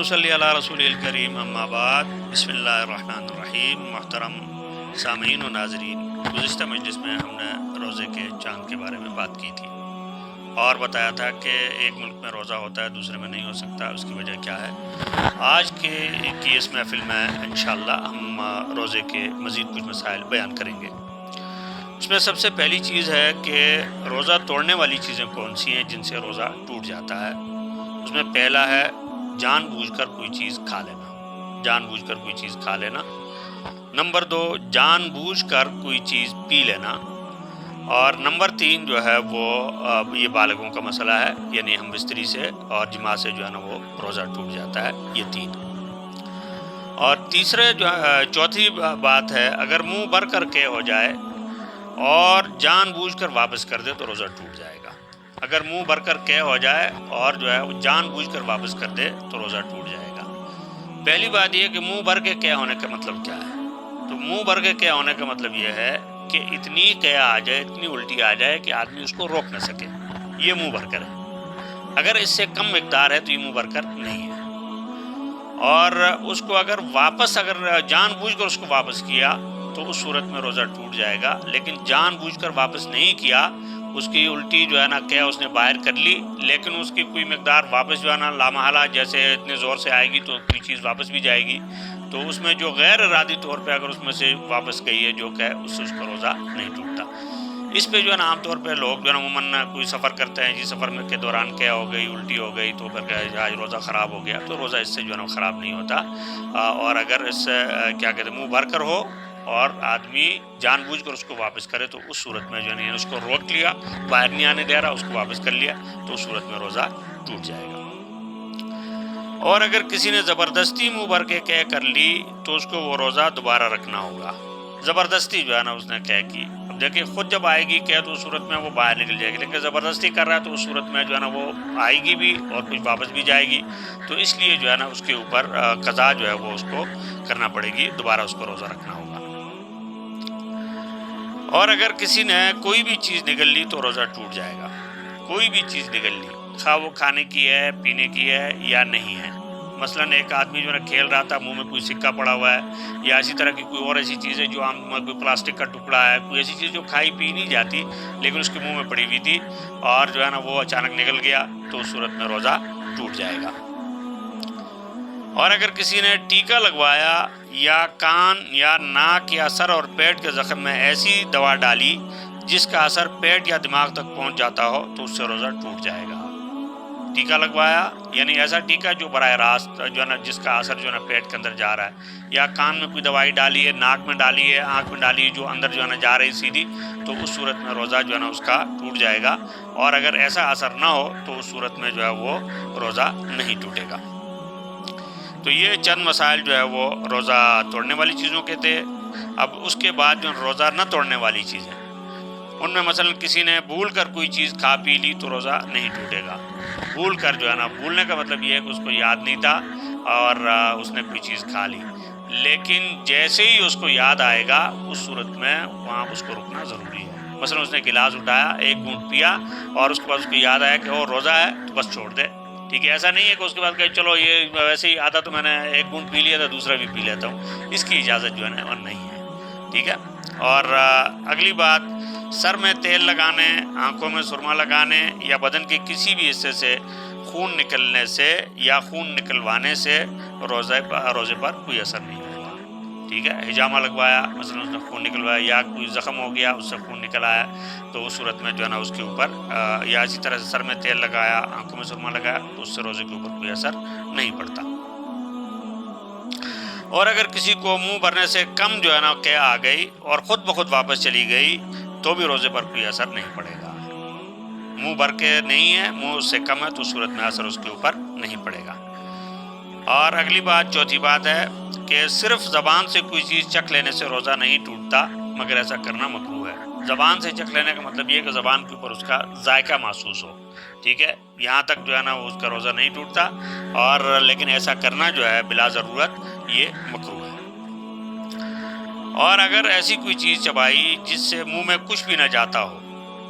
ونصلی علی رسول الکریم اما بعد بسم اللہ الرحمن الرحیم۔ محترم سامعین و ناظرین، گزشتہ مجلس میں ہم نے روزے کے چاند کے بارے میں بات کی تھی اور بتایا تھا کہ ایک ملک میں روزہ ہوتا ہے دوسرے میں نہیں ہو سکتا، اس کی وجہ کیا ہے۔ آج کی اس محفل میں انشاءاللہ ہم روزے کے مزید کچھ مسائل بیان کریں گے۔ اس میں سب سے پہلی چیز ہے کہ روزہ توڑنے والی چیزیں کون سی ہیں جن سے روزہ ٹوٹ جاتا ہے۔ اس میں پہلا ہے جان بوجھ کر کوئی چیز کھا لینا، جان بوجھ کر کوئی چیز کھا لینا۔ نمبر 2، جان بوجھ کر کوئی چیز پی لینا۔ اور نمبر 3 جو ہے وہ یہ بالغوں کا مسئلہ ہے، یعنی ہم بستری سے اور جماع سے جو ہے نا وہ روزہ ٹوٹ جاتا ہے، یہ 3۔ اور تیسرے چوتھی بات ہے اگر منہ بھر کر کے ہو جائے اور جان بوجھ کر واپس کر دے تو روزہ ٹوٹ جائے گا۔ اگر منہ بھر کر کے ہو جائے اور جو ہے وہ جان بوجھ کر واپس کر دے تو روزہ ٹوٹ جائے گا۔ پہلی بات یہ کہ منہ بھر کے کیا ہونے کا مطلب کیا ہے؟ تو منہ بھر کے کیا ہونے کا مطلب یہ ہے کہ اتنی کیا آ جائے، اتنی الٹی آ جائے کہ آدمی اس کو روک نہ سکے، یہ منہ بھر کر ہے۔ اگر اس سے کم مقدار ہے تو یہ منہ بھر کر نہیں ہے۔ اور اس کو اگر جان بوجھ کر اس کو واپس کیا تو اس صورت میں روزہ ٹوٹ جائے گا، لیکن جان بوجھ کر واپس نہیں کیا، اس کی الٹی جو ہے نا کیا اس نے باہر کر لی، لیکن اس کی کوئی مقدار واپس جو ہے نا لامحالہ جیسے اتنے زور سے آئے گی تو کوئی چیز واپس بھی جائے گی، تو اس میں جو غیر ارادی طور پہ اگر اس میں سے واپس گئی ہے جو کہ اس سے اس کا روزہ نہیں ٹوٹتا۔ اس پہ جو ہے نا عام طور پہ لوگ جو ہے نا عموماً کوئی سفر کرتے ہیں، سفر میں کے دوران کیا ہو گئی، الٹی ہو گئی تو پھر آج روزہ خراب ہو گیا، تو روزہ اس سے جو ہے نا خراب نہیں ہوتا۔ اور اگر اس سے کیا کہتے ہیں منہ بھر کر ہو اور آدمی جان بوجھ کر اس کو واپس کرے تو اس صورت میں جو ہے نا اس کو روک لیا، باہر نہیں آنے دے رہا، اس کو واپس کر لیا تو اس صورت میں روزہ ٹوٹ جائے گا۔ اور اگر کسی نے زبردستی منہ بھر کے کہہ کر لی تو اس کو وہ روزہ دوبارہ رکھنا ہوگا۔ زبردستی جو ہے نا اس نے کہہ کی، اب دیکھیں خود جب آئے گی کہہ تو اس صورت میں وہ باہر نکل جائے گی، لیکن زبردستی کر رہا ہے تو اس صورت میں جو ہے نا وہ آئے گی بھی اور کچھ واپس بھی جائے گی، تو اس لیے جو ہے نا اس کے اوپر قضا جو ہے وہ اس کو کرنا پڑے گی، دوبارہ اس کو روزہ رکھنا ہوگا۔ اور اگر کسی نے کوئی بھی چیز نگل لی تو روزہ ٹوٹ جائے گا۔ کوئی بھی چیز نگل لی، خواہ وہ کھانے کی ہے، پینے کی ہے یا نہیں ہے۔ مثلاً ایک آدمی جو ہے کھیل رہا تھا، منہ میں کوئی سکہ پڑا ہوا ہے یا اسی طرح کی کوئی اور ایسی چیز ہے جو عام کوئی پلاسٹک کا ٹکڑا ہے، کوئی ایسی چیز جو کھائی پی نہیں جاتی لیکن اس کے منہ میں پڑی ہوئی تھی اور جو ہے نا وہ اچانک نکل گیا تو اس صورت میں روزہ ٹوٹ جائے گا۔ اور اگر کسی نے ٹیکا لگوایا یا کان یا ناک یا سر اور پیٹ کے زخم میں ایسی دوا ڈالی جس کا اثر پیٹ یا دماغ تک پہنچ جاتا ہو تو اس سے روزہ ٹوٹ جائے گا۔ ٹیکا لگوایا یعنی ایسا ٹیکا جو براہ راست جو ہے نا جس کا اثر جو ہے نا پیٹ کے اندر جا رہا ہے، یا کان میں کوئی دوائی ڈالی ہے، ناک میں ڈالی ہے، آنکھ میں ڈالی ہے جو اندر جو ہے نا جا رہی سیدھی، تو اس صورت میں روزہ جو ہے نا اس کا ٹوٹ جائے گا۔ اور اگر ایسا اثر نہ ہو تو اس صورت میں جو ہے وہ روزہ نہیں ٹوٹے گا۔ تو یہ چند مسائل جو ہے وہ روزہ توڑنے والی چیزوں کے تھے۔ اب اس کے بعد جو روزہ نہ توڑنے والی چیزیں، ان میں مثلا کسی نے بھول کر کوئی چیز کھا پی لی تو روزہ نہیں ٹوٹے گا۔ بھول کر جو ہے نا، بھولنے کا مطلب یہ ہے کہ اس کو یاد نہیں تھا اور اس نے کوئی چیز کھا لی، لیکن جیسے ہی اس کو یاد آئے گا اس صورت میں وہاں اس کو رکنا ضروری ہے۔ مثلا اس نے گلاس اٹھایا، ایک گھونٹ پیا اور اس کے بعد اس کو یاد آیا کہ وہ روزہ ہے تو بس چھوڑ دے، ٹھیک ہے۔ ایسا نہیں ہے کہ اس کے بعد کہ چلو یہ ویسے ہی آدھا تو میں نے ایک گھونٹ پی لیا تھا دوسرا بھی پی لیتا ہوں، اس کی اجازت جو ہے نا اور نہیں ہے، ٹھیک ہے۔ اور اگلی بات، سر میں تیل لگانے، آنکھوں میں سرما لگانے یا بدن کے کسی بھی حصے سے خون نکلنے سے یا خون نکلوانے سے روزے پر کوئی اثر نہیں ہوگا، ٹھیک ہے۔ حجامہ لگوایا، مثلا اس نے خون نکلوایا یا کوئی زخم ہو گیا اس سے خون نکل آیا تو اس صورت میں جو ہے نا اس کے اوپر یا اسی طرح سے سر میں تیل لگایا، آنکھوں میں سرما لگایا تو اس سے روزے کے اوپر کوئی اثر نہیں پڑتا۔ اور اگر کسی کو منہ بھرنے سے کم جو ہے نا کہ آ گئی اور خود بخود واپس چلی گئی تو بھی روزے پر کوئی اثر نہیں پڑے گا۔ منہ بھر کے نہیں ہے، منہ اس سے کم ہے تو صورت میں اثر اس کے اوپر نہیں پڑے گا۔ اور اگلی بات، چوتھی بات ہے کہ صرف زبان سے کوئی چیز چکھ لینے سے روزہ نہیں ٹوٹتا مگر ایسا کرنا مکروہ ہے۔ زبان سے چکھ لینے کا مطلب یہ ہے کہ زبان کے اوپر اس کا ذائقہ محسوس ہو، ٹھیک ہے، یہاں تک جو ہے نا اس کا روزہ نہیں ٹوٹتا، اور لیکن ایسا کرنا جو ہے بلا ضرورت یہ مکروہ ہے۔ اور اگر ایسی کوئی چیز چبائی جس سے منہ میں کچھ بھی نہ جاتا ہو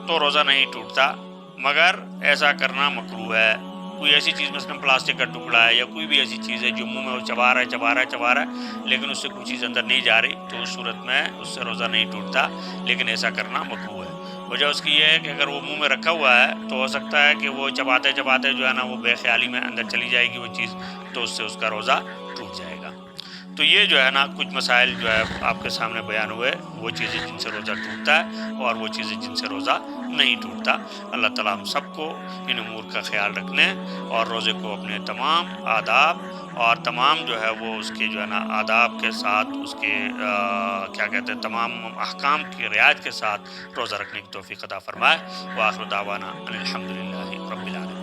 تو روزہ نہیں ٹوٹتا مگر ایسا کرنا مکروہ ہے۔ کوئی ایسی چیز مثلا پلاسٹک کا ٹکڑا ہے یا کوئی بھی ایسی چیز ہے جو منہ میں وہ چبا رہا ہے لیکن اس سے کوئی چیز اندر نہیں جا رہی، تو اس صورت میں اس سے روزہ نہیں ٹوٹتا، لیکن ایسا کرنا مکروہ ہے۔ وجہ اس کی یہ ہے کہ اگر وہ منہ میں رکھا ہوا ہے تو ہو سکتا ہے کہ وہ چباتے جو ہے نا وہ بے خیالی میں اندر چلی جائے گی وہ چیز، تو اس سے اس کا روزہ ٹوٹ جائے گا۔ تو یہ جو ہے نا کچھ مسائل جو ہے آپ کے سامنے بیان ہوئے، وہ چیزیں جن سے روزہ ٹوٹتا ہے اور وہ چیزیں جن سے روزہ نہیں ٹوٹتا۔ اللہ تعالیٰ ہم سب کو ان امور کا خیال رکھنے اور روزے کو اپنے تمام آداب اور تمام جو ہے وہ اس کے جو ہے نا آداب کے ساتھ اس کے کیا کہتے ہیں تمام احکام کی رعایت کے ساتھ روزہ رکھنے کی توفیق عطا فرمائے۔ وآخر دعوانا ان الحمدللہ رب العالمین۔